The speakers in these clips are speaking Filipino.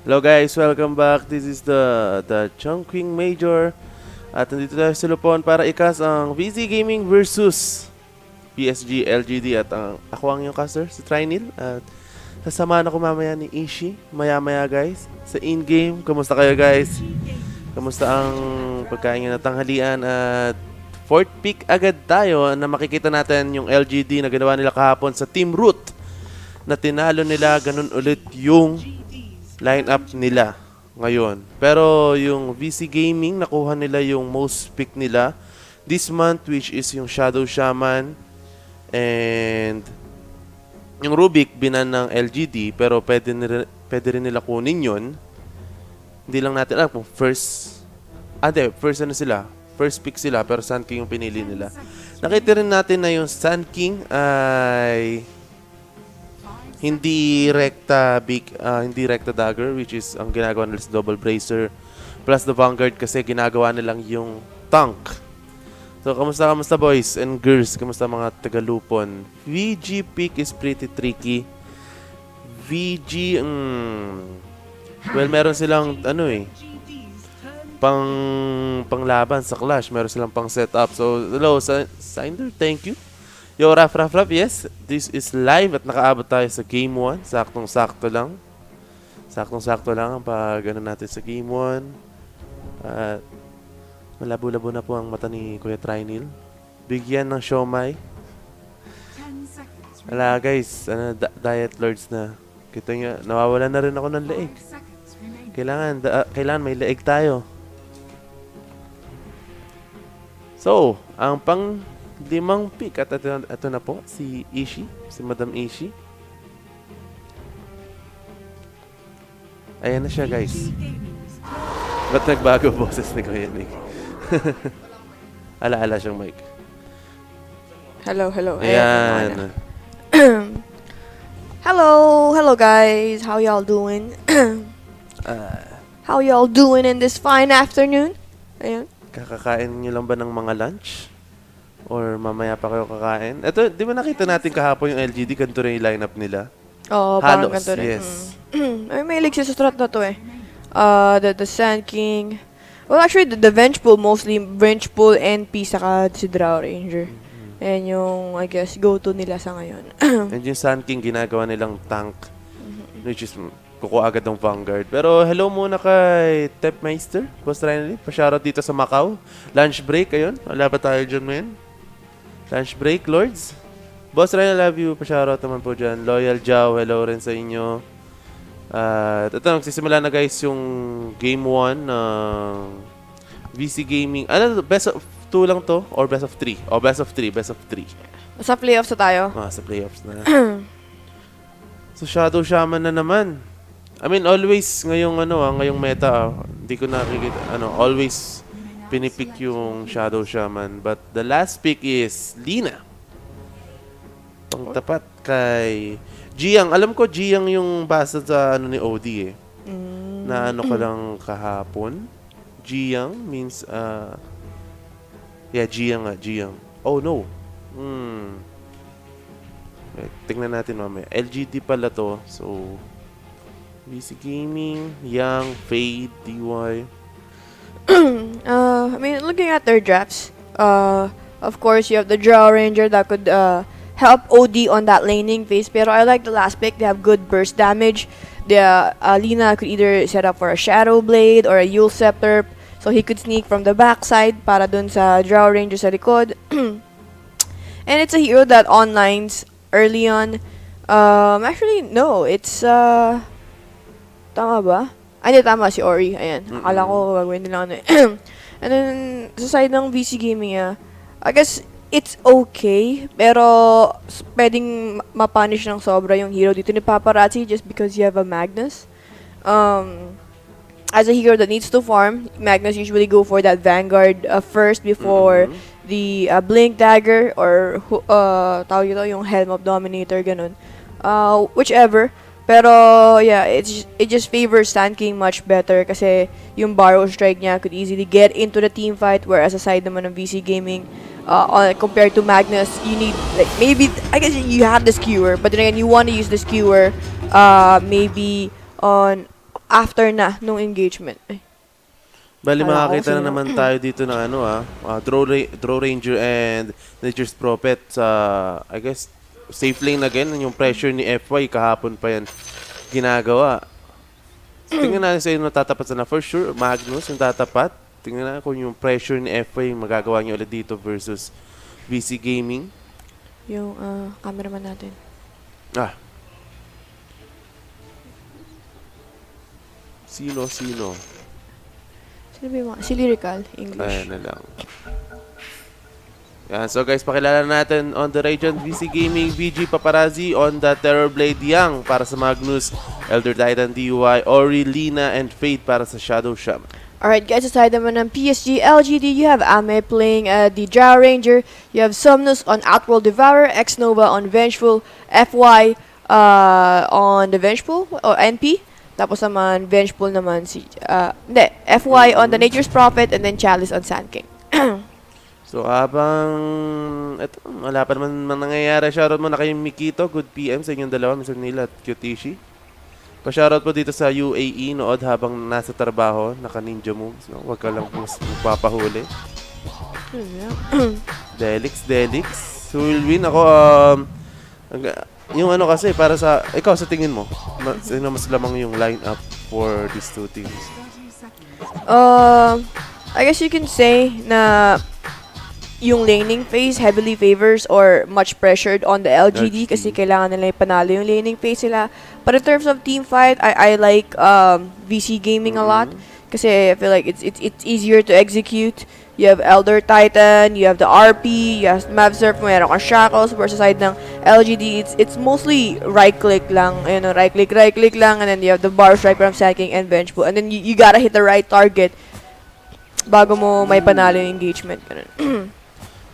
Hello guys, welcome back. This is the Chongqing Major. At nandito tayo sa Lupon para ikas ang Vici Gaming versus PSG.LGD. At ako ang iyong caster, si Trinil. At sasamahan ako mamaya ni Ishi. Maya-maya guys. Sa in-game, kamusta kayo guys? Kamusta ang pagkain na tanghalian? At fourth pick agad tayo na makikita natin yung LGD na ginawa nila kahapon sa Team Root. Na tinalo nila, ganun ulit yung line-up nila ngayon. Pero yung VC Gaming, nakuha nila yung most pick nila this month, which is yung Shadow Shaman. And yung Rubik, binan ng LGD, pero pwede rin nila kunin yun. Hindi lang natin alam kung first ano sila. First pick sila, pero Sun King yung pinili nila. Nakita rin natin na yung Sun King ay hindi rekta dagger, which is ang ginagawa nila sa double bracer plus the vanguard kasi ginagawa nilang yung tank. So kamusta boys and girls, kamusta mga tagalupon? VG pick is pretty tricky. VG well, meron silang panglaban sa Clash, meron silang pang setup. So hello Sinder, thank you. Yo, Raf, yes. This is live at nakaabot tayo sa Game 1. Saktong-sakto lang. Saktong-sakto lang ang pag-ano natin sa Game 1. At malabo-labo na po ang mata ni Kuya Trinil. Bigyan ng siomay. Wala guys, diet lords na. Kita nyo, nawawalan na rin ako ng leeg. Kailangan may leeg tayo. So, ang limang pick at ito na po si Ishi, si Madam Ishi. Ayan na siya guys. Ba't nagbago boses ni Kuya Nick? Ala-ala siyang mic. Hello. Ayan. Hello guys. How y'all doing? How y'all doing in this fine afternoon? Ayan. Kakakain niyo lang ba ng mga lunch? Or mamaya pa kayo kakain? Ito, di ba nakita natin kahapon yung LGD, ganito rin yung lineup nila? Oo, parang ganito rin. Yes. Ay, may siya sa strat na to eh. The Sand King. Well, actually, the Venge Pool, mostly Venge Pool, NP, saka si Drow Ranger. Ayan yung, I guess, go-to nila sa ngayon. And yung Sand King, ginagawa nilang tank. Which is, kukuha agad ng Vanguard. Pero hello muna kay Tepmeister, Boss Riley. Pa-shoutout dito sa Macau. Lunch break, ayun. Wala pa tayo dyan, man. Lunch break, Lords. Boss Ryan, I love you. Pa-shoutout naman po dyan. Loyal Jow, hello rin sa inyo. At ito, nagsisimula na guys yung Game 1 ng VC Gaming. Ano, best of 2 lang to? Or best of 3? O, best of 3. Sa playoffs na tayo. Sa playoffs na. So, Shadow Shaman na naman. I mean, always ngayong meta, hindi ko nakikita, always pinipick yung Shadow Shaman. But the last pick is Lina. Pangtapat kay Jiang. Alam ko Jiang yung basa sa ni OD eh. Na ko lang kahapon. Jiang means Jiang. Oh no. Tingnan natin mamaya. LGD pala to. So VC Gaming, Yang, Fade, DY. I mean, looking at their drafts, of course, you have the Drow Ranger that could help OD on that laning phase. Pero I like the last pick. They have good burst damage. Lina could either set up for a Shadow Blade or a Yule Scepter, so he could sneak from the backside para dun sa Drow Ranger sa likod. And it's a hero that onlines early on. Actually, no. It's, tama ba? Ay, tama si Ori. Ayan. Akala ko gagawin nila ano. And then, sa side ng VC Gaming, I guess, it's okay. Pero, pwedeng mapunish ng sobra yung hero dito ni Paparazzi just because you have a Magnus. As a hero that needs to farm, Magnus usually go for that Vanguard first before the Blink Dagger or tawag ito, yung Helm of Dominator, ganun. Whichever. Pero, yeah, it just favors Sand King much better kasi yung Barrow Strike niya could easily get into the team fight, whereas aside naman ng VC Gaming, compared to Magnus, you need, like, maybe, I guess you have the skewer, but then again, you want to use the skewer maybe on after na nung engagement. Ay, Bali, Kala ko makakita na sino. naman tayo dito ng Draw Ranger and Nature's Prophet sa, I guess, safe lane again. Yung pressure ni FY, kahapon pa yan ginagawa. So, tingnan natin sa inyo natatapat sana. For sure, Magnus yung tatapat. Tingnan natin kung yung pressure ni FY yung magagawa niya ulit dito versus Vici Gaming. Yung cameraman natin. Ah. Sino? Sino ba yung si Lyrical English? Ayan na lang. Yan. So guys, pakilala natin on the region, Vici Gaming, VG Paparazzi, on the Terrorblade Young para sa Magnus, Elder Titan DY, Ori, Lina, and Fate para sa Shadow Shaman. Alright guys, aside naman ng PSG.LGD, you have Ame playing the Drow Ranger, you have Somnus on Outworld Devourer, X-Nova on Vengeful, FY on the Vengeful, or NP. Tapos naman, Vengeful naman si, FY on the Nature's Prophet, and then Chalice on Sand King. So habang, eto, wala pa naman nangyayari, shoutout mo na kay Mikito, good PM sa inyong dalawa, Mr. Neil at Cutishi. Pa-shoutout po dito sa UAE, nood habang nasa trabaho, naka-ninja moves, no? Huwag ka lang po magpapahuli. Delix. Who will win? Ako, yung ano kasi, para sa, ikaw sa tingin mo, sino mas lamang yung line-up for these two teams? I guess you can say na yung laning phase heavily favors or much pressured on the LGD kasi kailangan nila ipanalo yung laning phase nila. But in terms of team fight, I like VC Gaming a lot kasi I feel like it's easier to execute. You have Elder Titan, you have the RP, you have Mav Surf, mayroon kang Shackles versus side ng LGD. It's mostly right-click lang, you know, right-click lang, and then you have the bar strike from Sand King and Vengeful. And then you gotta hit the right target bago mo may panalo yung engagement.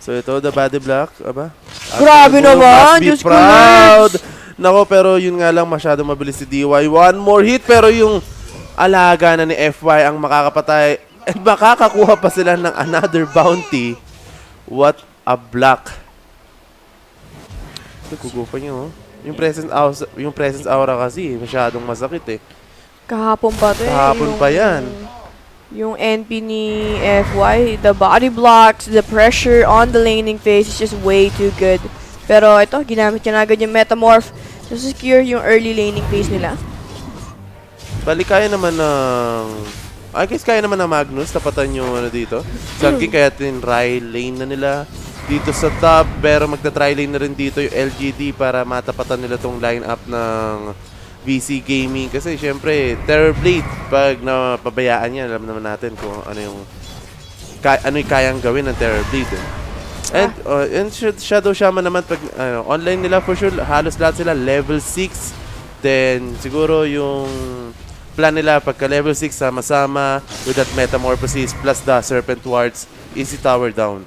So ito, the body block, aba? Grabe naman! Be Diyos ko, proud! Lord! Nako, pero yun nga lang, masyado mabilis si DY. One more hit, pero yung alaga na ni FY ang makakapatay. At makakakuha pa sila ng another bounty. What a block. Kugupa niyo, oh. Yung presence aura kasi, masyadong masakit eh. Kahapon pa to eh. Kahapon pa yan. Yung NP ni FY, the body blocks, the pressure on the laning phase is just way too good. Pero ito, ginamit niya na agad yung Metamorph to secure yung early laning phase nila. Bali, kaya naman ng... I guess kaya naman ng Magnus, tapatan yung ano dito. Sangki, kaya tin-try lane na nila dito sa top. Pero magta-try lane na rin dito yung LGD para matapatan nila tong line-up ng VC Gaming. Kasi syempre, Terrorblade, pag napabayaan yan, alam naman natin kung ano yung kayang gawin ng Terrorblade. And Shadow Shaman naman, pag online nila for sure, halos lahat sila level 6. Then siguro yung plan nila pagka level 6 sama-sama with that Metamorphosis plus the Serpent Wards, easy tower down.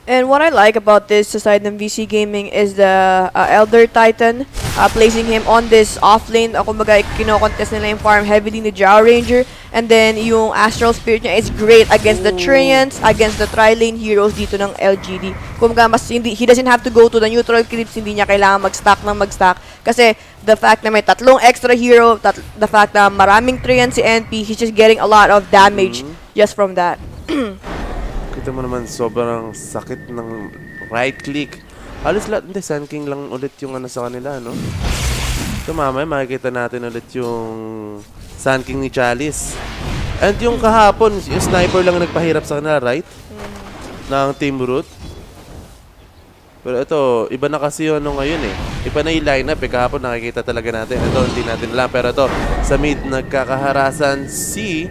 And what I like about this side ng VC Gaming is the Elder Titan, placing him on this off lane. Kumbaga, kino-contest nila yung farm heavily ni Drow Ranger. And then, yung Astral Spirit niya is great against the Treants, against the tri-lane heroes dito ng LGD. Kumbaga, he doesn't have to go to the neutral creeps, hindi niya kailangan mag-stack ng mag-stack. Kasi, the fact na may tatlong extra hero, the fact na maraming Treants si NP, he's just getting a lot of damage just from that. Kita mo naman, sobrang sakit ng right click. Halos lahat, hindi, Sand King lang ulit yung ano sa kanila, no? So mamaya, makikita natin ulit yung Sand King ni Chalice. And yung kahapon, yung sniper lang nagpahirap sa kanila, right? Ng Team Root. Pero ito, iba na kasi yung ano ngayon eh. Iba na yung lineup eh. Kahapon nakikita talaga natin. Ito, hindi natin alam. Pero ito, sa mid, nagkakaharasan si...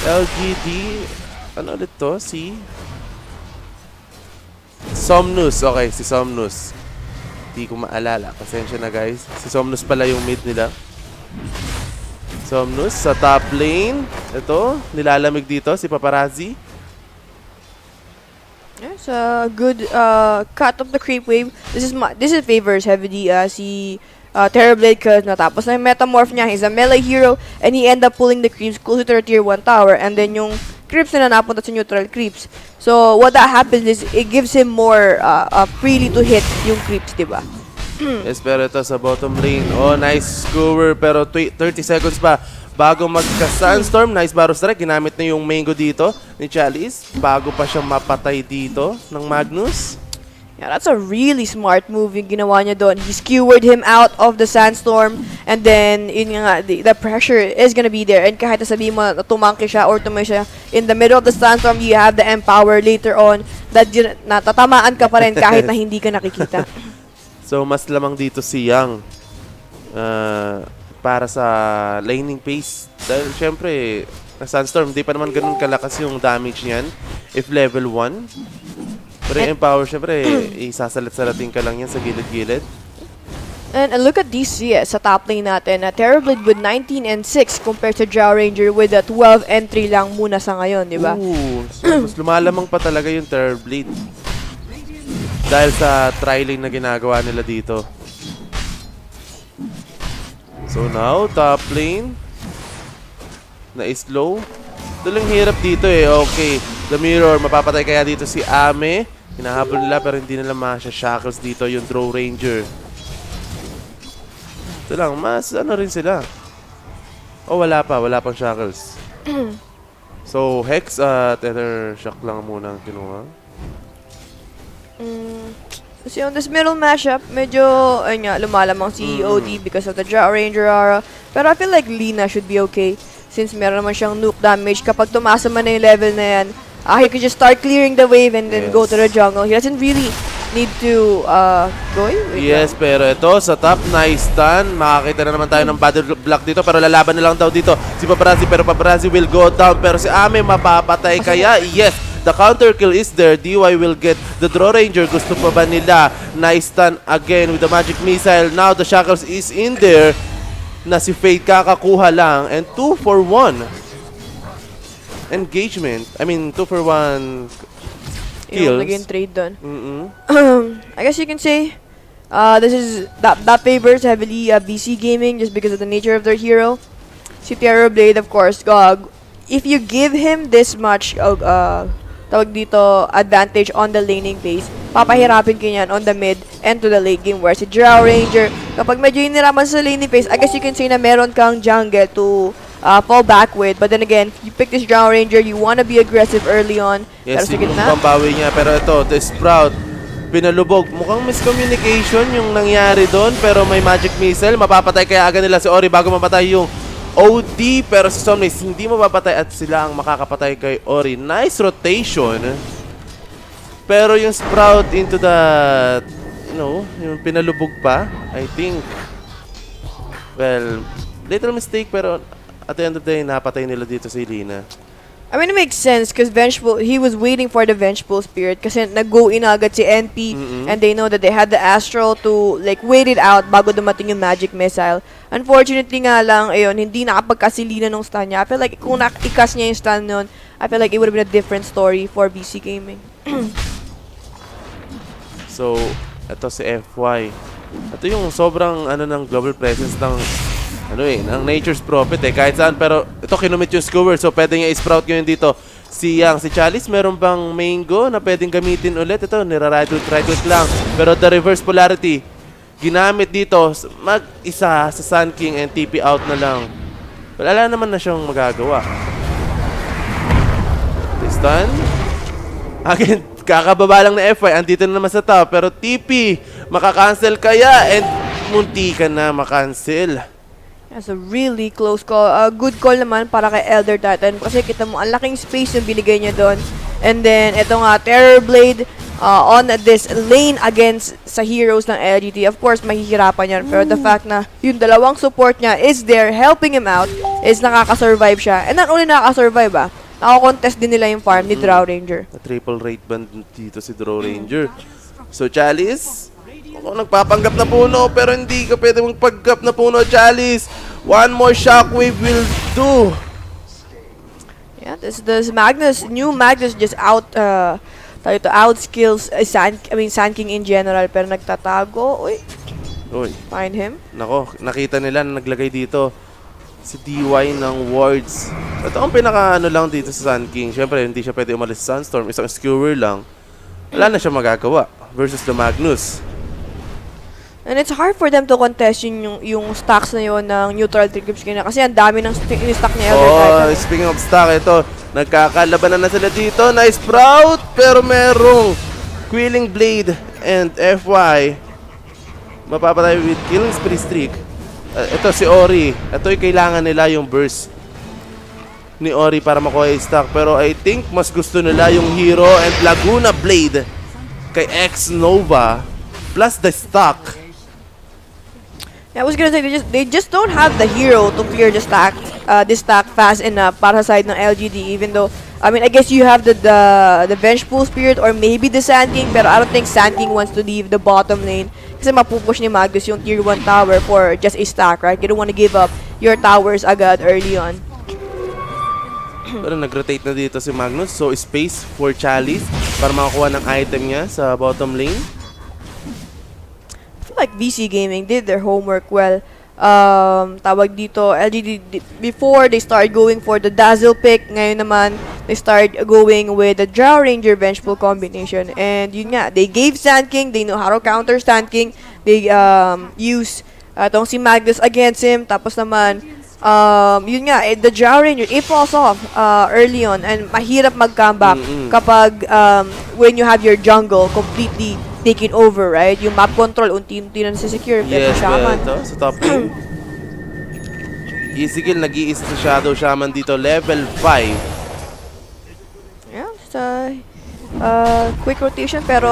LGD, ano ulit to? Si Somnus. Okay, si Somnus. Hindi ko maalala. Pasensya na guys. Si Somnus pala yung mid nila. Somnus sa top lane. Ito, nilalamig dito si Paparazzi. Yes, good cut of the creep wave. This is favors heavily si Terrorblade because natapos na yung Metamorph niya. He's a melee hero and he end up pulling the creeps closer to the tier 1 tower, and then yung creeps na napunta sa neutral creeps. So, what that happens is, it gives him more freely to hit yung creeps, diba? Yes, pero ito sa bottom lane. Oh, nice skewer. Pero 30 seconds pa bago magka-Sunstorm. Nice Barrow Strike. Ginamit na yung Mango dito ni Chalice. Bago pa siya mapatay dito ng Magnus. Yeah, that's a really smart move yung ginawa niya doon. He skewered him out of the Sandstorm, and then yun nga, the pressure is gonna be there. And kahit sabihin mo na tumangki siya or tumayo siya in the middle of the Sandstorm, you have the Empower later on that natatamaan ka pa rin kahit na hindi ka nakikita. So, mas lamang dito si Yang para sa laning pace. Dahil syempre, na Sandstorm, di pa naman ganun kalakas yung damage niyan if level 1. Pero yung Empower, syempre, isasalit-salating ka lang yan sa gilid-gilid. And look at DC sa top lane natin. Terrorblade with 19 and 6 compared to Drow Ranger with a 12 and 3 lang muna sa ngayon, di ba? Ooh, so mas lumalamang pa talaga yung Terrorblade. Dahil sa tri-lane na ginagawa nila dito. So now, top lane. Na-slow. Ito lang hirap dito eh. Okay, the mirror. Mapapatay kaya dito si Ame. Hinahabol nila pero hindi nila masya-shackles dito yung Drow Ranger. Ito lang, mas ano rin sila. Oh, wala pang shackles. So, Hex at Tether Shock lang muna ang kinuha. Kasi on this middle mashup, medyo, ayun nga, lumalamang si OD because of the Drow Ranger aura. Pero I feel like Lina should be okay since meron naman siyang nuke damage. Kapag tumasa man na yung level na yan, he could just start clearing the wave and then go to the jungle. He doesn't really need to go in. Yes, pero ito sa top, nice stun. Makakita na naman tayo ng battle block dito pero lalaban na lang daw dito si Paparazzi, pero Paparazzi will go down. Pero si Ame mapapatay kaya? Yes, the counter kill is there. DY will get the Drow Ranger. Gusto pa ba nila? Nice stun again with the magic missile. Now the shackles is in there. Na si Fate kakakuha lang and 2 for 1 engagement. I mean 2 for 1 kills. Yung trade doon. I guess you can say this is that favors heavily BC Gaming just because of the nature of their hero. Si Terrorblade, of course, if you give him this much tawag dito advantage on the laning phase, papahirapin ka yan on the mid and to the late game. Where si Drow Ranger, kapag medyo hiniraman sa laning phase, I guess you can say na meron kang jungle to fall back with. But then again, you pick this Drow Ranger, you wanna be aggressive early on. Yes, pero yung pambawi niya. Pero ito, the Sprout, pinalubog. Mukhang miscommunication yung nangyari doon. Pero may magic missile. Mapapatay kaya agad nila si Ori bago mapatay yung OD. Pero si Somnis, hindi mapapatay at sila ang makakapatay kay Ori. Nice rotation. Pero yung Sprout into the, yung pinalubog pa, I think, well, little mistake pero at the end of the day, napatay nila dito si Lina. I mean, it makes sense because he was waiting for the Vengeful Spirit kasi nag-go in agad si NP and they know that they had the Astral to like wait it out bago dumating yung Magic Missile. Unfortunately nga lang, ayun, hindi nakapagkasilina nung stun niya. I feel like kung ikas niya yung stun nun, I feel like it would have been a different story for BC Gaming. So, ito si FY. Ito yung sobrang ng global presence ng ng Nature's Prophet kahit saan, pero ito kinumit yung skewer so pwede niya i-sprout ngayon dito si Yang. Si Chalice meron bang mango na pwedeng gamitin ulit? Ito nira-right lang, pero the reverse polarity ginamit dito, mag-isa sa Sun King and TP out na lang. Wala naman na siyang magagawa. Stun again, kakababa lang na FY, andito na naman sa top, pero TP makakancel kaya and munti ka na makancel. That's a really close call. Good call naman para kay Elder Titan kasi kita mo ang laking space yung binigay niya doon. And then ito nga Terrorblade on this lane against sa heroes ng LGD. Of course, mahihirapan yan. Pero the fact na yung dalawang support niya is there helping him out is nakaka-survive siya. And not only nakaka-survive nako-contest din nila yung farm ni Drow Ranger. Triple rate band dito si Drow Ranger. So Chalice, nagpapanggap na puno pero hindi ka pwede magpaggap na puno, Chalice. One more shockwave will do. Yeah, this new Magnus just outskills Sun King in general pero nagtatago. Uy. Uy. Find him. Nako, nakita nila na naglagay dito si DY ng wards. Ito ang pinaka ano lang dito sa Sun King. Siyempre, hindi siya pwede umalis sa Sunstorm. Isang skewer lang. Wala na siya magagawa versus the Magnus. And it's hard for them to contest yung stacks na yun ng neutral trigger skin kasi ang dami ng stock ni Elder Titan. Speaking of stock, ito, nagkakalabanan na sila dito. Nice Sprout, pero merong Quilling Blade and FY. Mapapatay with Killing Spree Streak. Ito si Ori. Ito'y kailangan nila yung burst ni Ori para makuha yung stock. Pero I think mas gusto nila yung Hero and Laguna Blade kay X Nova plus the stock. I was gonna say they just don't have the hero to clear the stack this stack fast enough para sa side ng LGD, even though I mean I guess you have the Vengeful Spirit or maybe the Sand King, pero I don't think Sand King wants to leave the bottom lane kasi mapupush ni Magnus yung tier 1 tower for just a stack, right? You don't want to give up your towers agad early on. Pero nag-rotate na dito si Magnus, so space for Chalice para makakuha ng item niya sa bottom lane. Like Vici Gaming did their homework well. Tawag dito, LGD, before they started going for the Dazzle pick, ngayon naman, they start going with the Drow Ranger Vengeful combination. And yun nga, they gave Sand King, they know how to counter Sand King. They use tong si Magnus against him. Tapos naman, yun nga, the Drow Ranger, it falls off early on. And mahirap mag-comeback kapag when you have your jungle completely taking over, right? Yung map control, unti-unti na nasa-secure. Yes, Shaman. ito, sa top lane. Easy kill, nag-i-ease sa Shadow Shaman dito, level 5. Yeah, just quick rotation, pero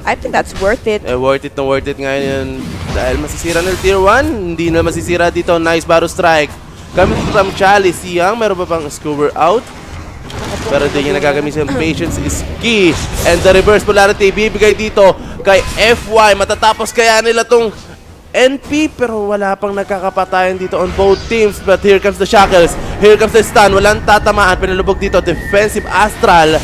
I think that's worth it. Worth it ngayon dahil masisira ng tier 1, hindi na masisira dito. Nice Barrow Strike. Coming from Chalice, Yang, meron pa pang Scover out. Pero hindi niya nagagamit yung patience is key. And the reverse polarity bibigay dito kay FY. Matatapos kaya nila tong NP, pero wala pang nagkakapatayan dito on both teams. But here comes the shackles. Here comes the stun. Walang tatamaan. Pinalubog dito. Defensive Astral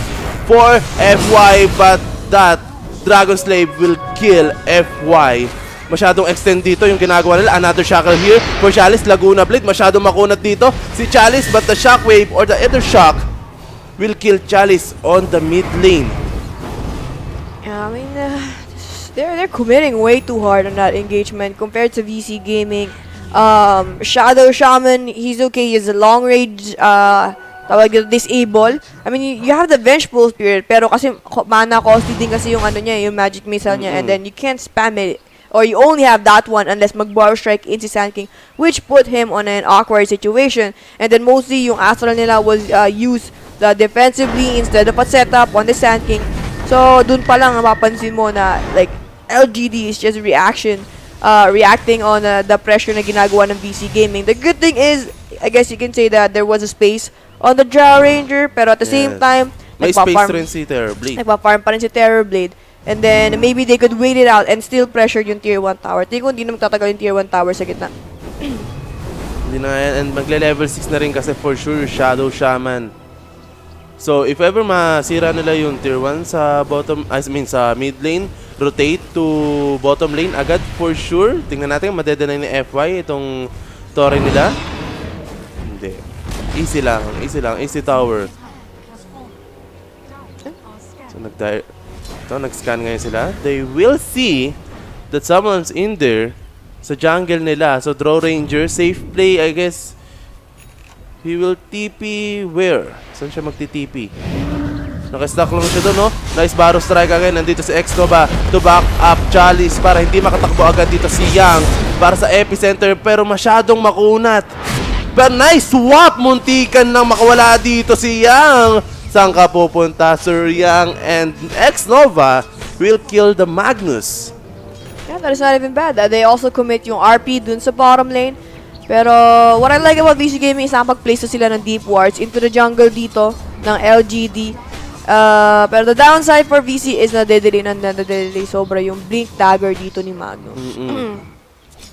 for FY. But that Dragon Slave will kill FY. Masyadong extend dito yung ginagawa nila. Another shackle here for Chalice. Laguna Blade. Masyadong makunat dito si Chalice. But the shockwave or the Ether Shock will kill Chalice on the mid lane. Yeah, I mean, they're committing way too hard on that engagement compared to VC Gaming. Shadow Shaman, he's okay. He's a long range, tawag disable. I mean, you have the Vengeful Spirit, pero kasi mana costly din kasi yung ano niya, yung magic missile niya, and then you can't spam it. Or you only have that one unless mag-Borrow Strike into Sand King, which put him on an awkward situation. And then mostly yung Astral nila was used defensively instead of a setup on the Sand King. So, dun pa lang mapapansin mo na like LGD is just reacting on the pressure na ginagawa ng VC Gaming. The good thing is, I guess you can say that there was a space on the Drow Ranger, pero at the same time, may space rin si Terrorblade. Nagpa-farm pa rin si Terrorblade. And then, maybe they could wait it out and still pressure yung tier 1 tower. Tingin ko hindi na magtatagal yung tier 1 tower sa gitna. Hindi na yan. And magle-level 6 na rin kasi for sure Shadow Shaman. So, if ever masira nila yung tier 1 sa bottom, sa mid lane, rotate to bottom lane agad for sure. Tingnan natin, madedenay ni FY itong torre nila. Hindi. Easy lang, easy tower. So, nag-scan ngayon sila. They will see that someone's in there sa jungle nila. So, Draw Ranger, safe play, I guess. He will TP where? Saan siya magti-TP? Naka-stack lang siya doon, no? Nice Barrow Strike again. Nandito si X-Nova to back up Chalice para hindi makatakbo agad dito si Yang para sa epicenter, pero masyadong makunat. But nice swap! Muntikan nang makawala dito si Yang. Saan ka pupunta, Sir Yang? And X-Nova will kill the Magnus. Yeah, that is not even bad. They also commit yung RP dun sa bottom lane. Pero what I like about VC Gaming is nakapag-place na sila ng deep wards into the jungle dito ng LGD. Pero the downside for VC is na-delay sobra yung blink dagger dito ni Magnus.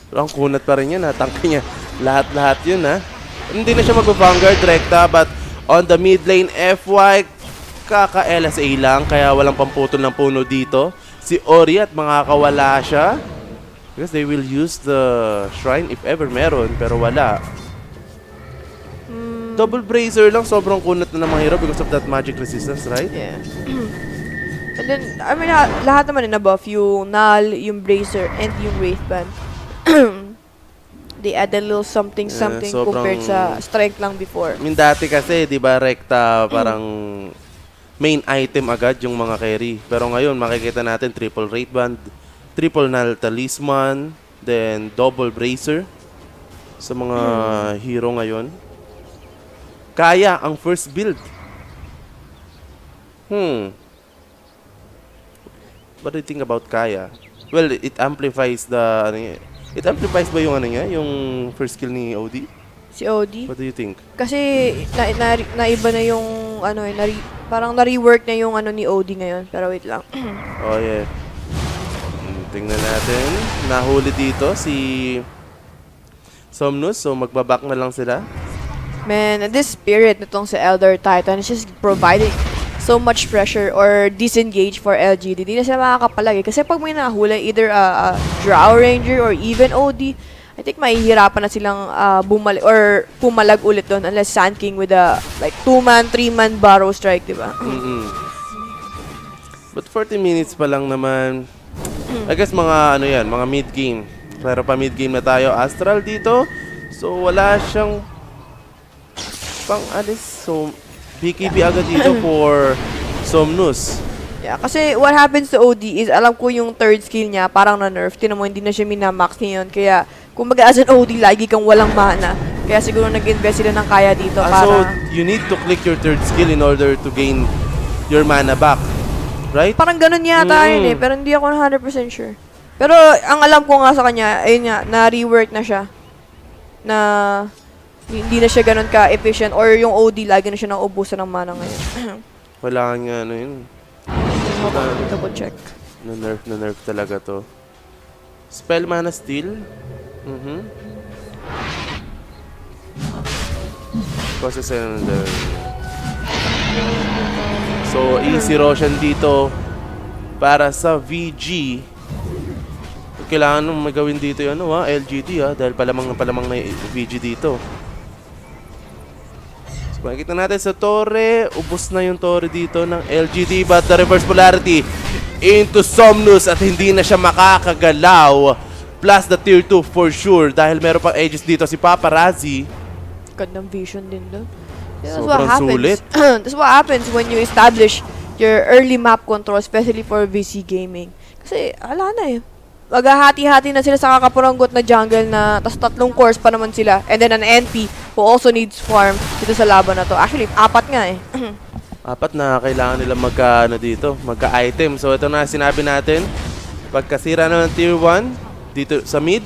Pero ang kunat pa rin yan, ha? Tangka niya. Lahat-lahat yun, ha? Hindi na siya mag-vanguard direkta, but on the mid lane, FY, kaka-LSA lang, kaya walang pamputol ng puno dito. Si Ori at makakawala siya. Because they will use the shrine if ever meron, pero wala. Double bracer lang, sobrang kunat na ng mga hero because of that magic resistance, right? Yeah. And then, I mean, lahat naman na buff. Yung Null, yung Bracer, and yung Wraithband. They add a little something-something compared sa strength lang before. I mean, dati kasi, di ba, rekta parang main item agad yung mga carry. Pero ngayon, makikita natin triple Wraithband, triple Null Talisman, then double Bracer sa mga hero ngayon. Kaya ang first build. What do you think about Kaya? Well, it amplifies the it amplifies ba yung yung first skill ni OD? Si OD? What do you think? Kasi naiba na yung parang na-rework na yung ni OD ngayon. Pero wait lang. Oh yeah. Tingnan natin. Nahuli dito si Somnus, so magbaback na lang sila. Man, this spirit nitong sa Elder Titan is just providing so much pressure or disengage for LGD. Di na sila makakapalag kasi pag may nahuli, either a Drow Ranger or even OD, I think mahihirapan na silang bumalik or pumalag ulit doon unless Sand King with a like 2-man, 3-man Barrow Strike, di ba? But 40 minutes pa lang naman. I guess mga mga mid-game. Pero pa mid-game na tayo. Astral dito. So wala siyang pang-alis. So BKB agad dito for Somnus. Yeah, kasi what happens to OD is, alam ko yung third skill niya, parang na-nerf. Tinan mo, hindi na siya minamax ngayon. Kaya, kung mag-as an OD, lagi kang walang mana. Kaya siguro nag-invest sila ng kaya dito para... So, you need to click your third skill in order to gain your mana back. Right? Parang ganun yata yun eh, pero hindi ako 100% sure. Pero, ang alam ko nga sa kanya, ayun nga, na-rework na siya. Na... hindi na siya ganun ka-efficient or yung OD lagi na siya nauubusan ng mana ngayon. Wala nga yun. Double check. Na-nerf talaga to. Spell mana steal. Causes another. So, easy Roshan dito para sa VG. Kailangan nung magawin dito yung LGD dahil palamang na VG dito. So, makikita natin sa Torre, ubos na yung Torre dito ng LGD but the reverse polarity into Somnus at hindi na siya makakagalaw. Plus the tier 2 for sure dahil meron pang edges dito si Paparazzi. Gandang vision din doon. Sobrang sulit. That's what happens when you establish your early map control, especially for VC gaming. Kasi, ala na eh. Maghahati-hati na sila sa kakapuranggot na jungle na tas 3 cores pa naman sila. And then an NP who also needs farm dito sa laban na to. Actually, 4 nga eh. 4 na kailangan nila magka-item. So ito na sinabi natin. Pagkasira na ng tier 1 dito sa mid,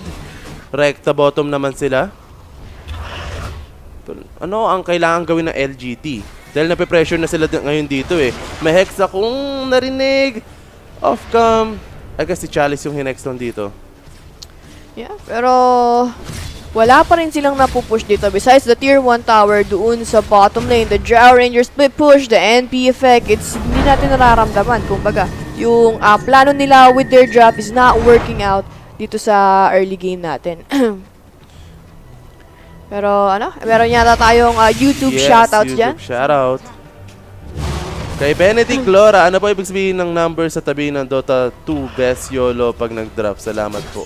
rekta bottom naman sila. Ano ang kailangan gawin ng LGD? Dahil nape-pressure na sila ngayon dito eh. May hex akong narinig. Off-cam. I guess si Chalice yung hinexton dito. Yeah, pero wala pa rin silang napupush dito. Besides the tier 1 tower doon sa bottom lane, the Drow Rangers split push, the NP effect, it's hindi natin nararamdaman. Kumbaga, yung plano nila with their draft is not working out dito sa early game natin. Pero meron yata tayong YouTube shoutouts dyan. YouTube shoutout. Kay Benedict Lora, ano po ibig sabihin ng number sa tabi ng Dota 2 Best YOLO pag nag-drop? Salamat po.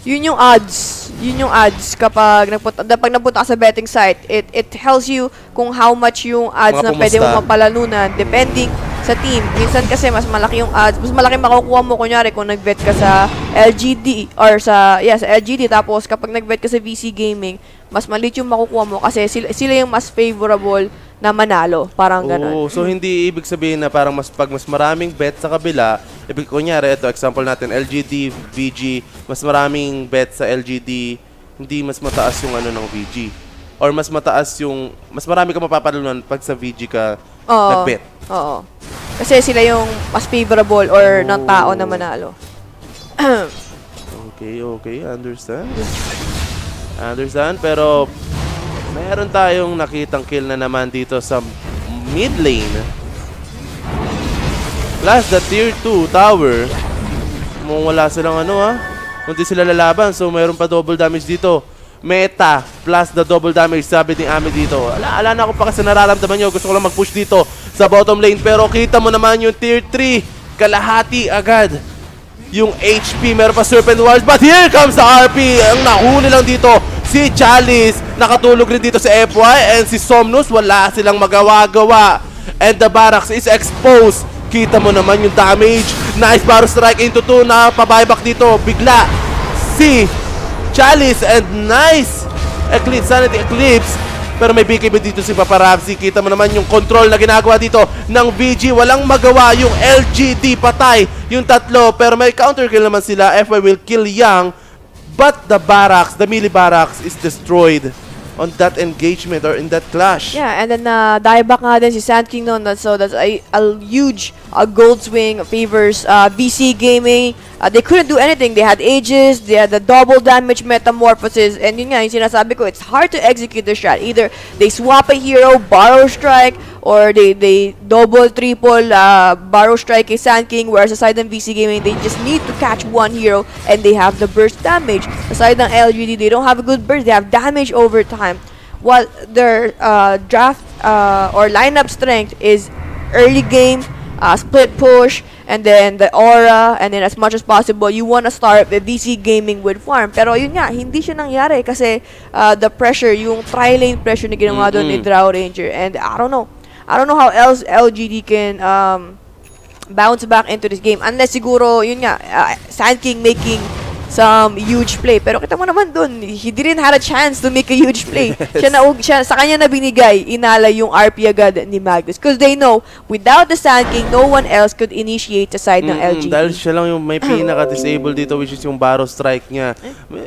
Yun yung odds. Yun yung odds kapag napunta ka sa betting site. It tells you kung how much yung odds na pwede mo mapalanunan depending sa team. Minsan kasi mas malaki yung odds. Mas malaki makukuha mo kunyari kung nag-bet ka sa LGD or sa LGD. Tapos kapag nag-bet ka sa VC Gaming, mas maliit yung makukuha mo kasi sila yung mas favorable na manalo, parang ganun. So hindi ibig sabihin na parang pag mas maraming bet sa kabila, kunyari ito, example natin, LGD, VG, mas maraming bet sa LGD, hindi mas mataas yung ng VG. Or mas marami ka mapapalalunan pag sa VG ka nag-bet. Oo. Kasi sila yung mas favorable or ng tao na manalo. Okay, understand, pero meron tayong nakitang kill na naman dito sa mid lane. Plus the tier 2 tower. Kung wala silang hindi sila lalaban. So meron pa double damage dito. Meta plus the double damage, sabi ni Ami dito. Ala na ako pa kasi nararamdaman nyo. Gusto ko lang mag-push dito sa bottom lane. Pero kita mo naman yung tier 3. Kalahati agad yung HP. Meron pa Serpent Wars. But here comes the RP. Ang nahuli lang dito si Chalice. Nakatulog rin dito si FY. And si Somnus, wala silang magawa-gawa. And the barracks is exposed. Kita mo naman yung damage. Nice barrel strike into 2 na pabuyback dito. Bigla si Chalice and nice Eclipse, Sanity Eclipse. Pero may BKB dito si Paparazzi. Kita mo naman yung control na ginagawa dito ng VG. Walang magawa yung LGD. Patay yung tatlo. Pero may counter kill naman sila. FY will kill Young. But the barracks, the melee barracks is destroyed on that engagement or in that clash. Yeah, and then dieback nga din si Sand King noon. So that's a huge gold swing favors BC Gaming. They couldn't do anything. They had Aegis, they had the double damage metamorphosis, and yun nga, yung sinasabi ko, it's hard to execute the strat. Either they swap a hero, borrow strike, or they double, triple, borrow strike kay Sand King, whereas aside ng BC Gaming, they just need to catch one hero, and they have the burst damage. Aside ng LGD, they don't have a good burst, they have damage over time. While their draft or lineup strength is early game, split push, and then the aura, and then as much as possible, you want to start with VC Gaming with farm. Pero yun nga, hindi siya nangyari kasi the pressure, yung tri-lane pressure na ginawa doon ni Drow Ranger. And I don't know how else LGD can bounce back into this game. Unless siguro, yun nga, Sand King making some huge play. Pero kita mo naman dun, he didn't have a chance to make a huge play. Sa kanya na binigay, inala yung RP agad ni Magnus. Because they know, without the Sand King, no one else could initiate the side ng LGD. Dahil siya lang yung may pinaka-disable dito, which is yung barrow strike niya.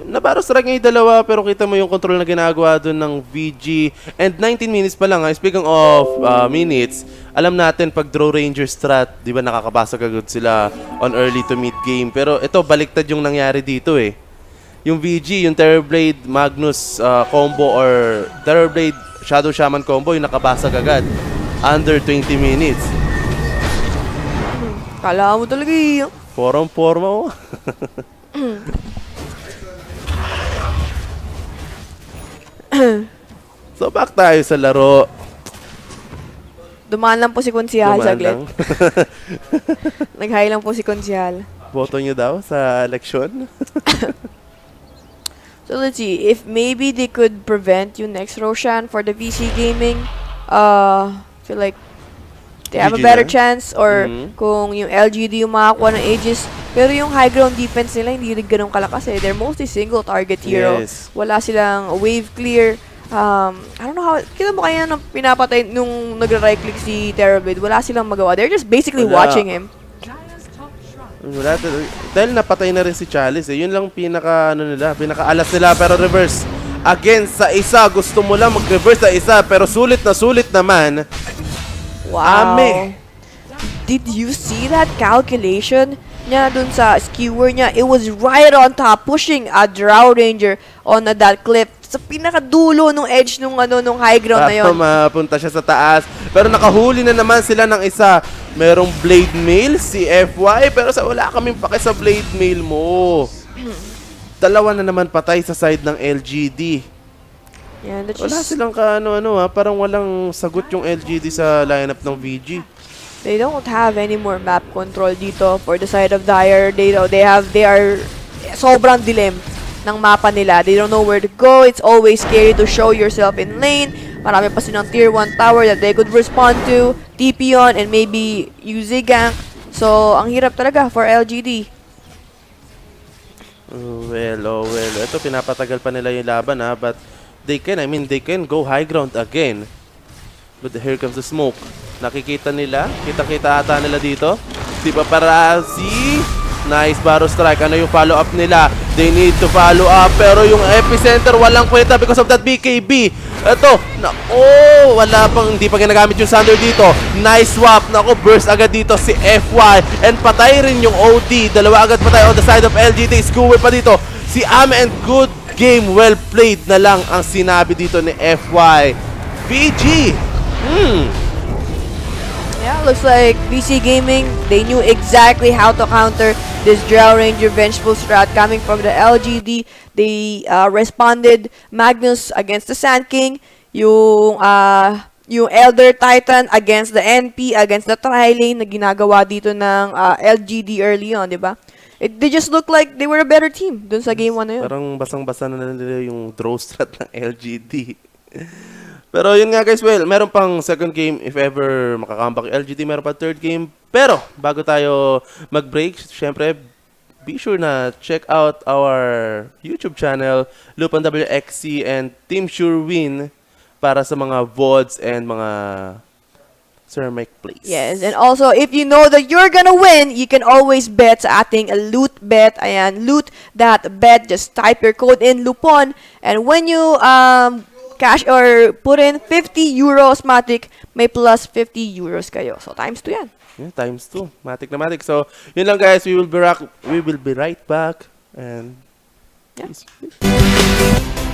Na-barrow strike niya yung dalawa, pero kita mo yung control na ginagawa dun ng VG. And 19 minutes pa lang. Speaking of minutes, alam natin pag Draw Ranger strat, di ba nakakabasag agad sila on early to mid game. Pero ito, baliktad yung nangyari dito eh. Yung VG, yung Terrorblade Magnus combo or Terrorblade Shadow Shaman combo, yung nakabasag agad. Under 20 minutes. Kala mo talaga yun. Forma mo. So back tayo sa laro. Dumaan lang po si Konsyal saglit. lang. Nag-high lang po si Konsyal. Boto nyo daw sa election? So let's see, if maybe they could prevent yung next Roshan for the VC Gaming, feel like they have a GG better na. chance, or kung yung LGD yung makakuha ng Aegis. Pero yung high ground defense nila hindi rin ganun kalakas eh. They're mostly single target hero. Yes. Wala silang wave clear. I don't know how, kita mo kaya nung pinapatay nung nagra-right click si Terrorblade, wala silang magawa. They're just basically watching him. Wala, dahil napatay na rin si Chalice eh. Yun lang pinaka-alas nila, pero reverse. Again, sa isa, gusto mo lang mag-reverse sa isa, pero sulit naman. Wow. Ame. Did you see that calculation niya dun sa skewer niya? It was right on top, pushing a Drow Ranger on that cliff. Sa pinakadulo nung edge nung high ground na yon. Mapunta siya sa taas. Pero nakahuli na naman sila ng isa. Merong Blade Mail si FY, pero wala kaming pake sa Blade Mail mo. Dalawa na naman patay sa side ng LGD. Yeah, Wala silang parang walang sagot yung LGD sa lineup ng VG. They don't have any more map control dito for the side of Dire. They are sobrang dilim ng mapa nila. They don't know where to go. It's always scary to show yourself in lane. Marami pa silang tier 1 tower that they could respond to, TP on, and maybe use a gank. So, ang hirap talaga for LGD. Well. Ito, pinapatagal pa nila yung laban but they can go high ground again. But here comes the smoke. Nakikita nila, kita-kita ata nila dito. Si Paparazzi. Nice barrow strike. Ano yung follow-up nila? They need to follow up. Pero yung epicenter walang kwenta because of that BKB. Ito. Hindi pa ginagamit yung Sander dito. Nice swap. Nako, burst agad dito si FY. And patay rin yung OD. Dalawa agad patay on the side of LGD. Skewer pa dito si Ame, and good game. Well played na lang ang sinabi dito ni FY. PG. Yeah, looks like VC Gaming, they knew exactly how to counter this Drow Ranger Vengeful strat coming from the LGD. they responded Magnus against the Sand King, yung Elder Titan against the NP, against the Tri-Lane na ginagawa dito ng LGD early on, di ba? They just look like they were a better team dun sa game 1 na yun. Parang basang-basa na nila yung draw strat ng LGD. Pero yun nga guys, well, meron pang second game if ever makakambak yung LGD, meron pa third game. Pero bago tayo mag-break, syempre, be sure na check out our YouTube channel, Lupan WXC and Team Sure Win para sa mga VODs and mga Sir Mike Plays. Yes, and also, if you know that you're gonna win, you can always bet sa ating loot bet. Ayan, loot that bet. Just type your code in, Lupon, and when you cash or put in 50 euros matic, may plus 50 euros kayo. So, times 2 yan. Yeah, times 2. Matic na matic. So, yun lang guys. We will be right back. And Yeah. peace.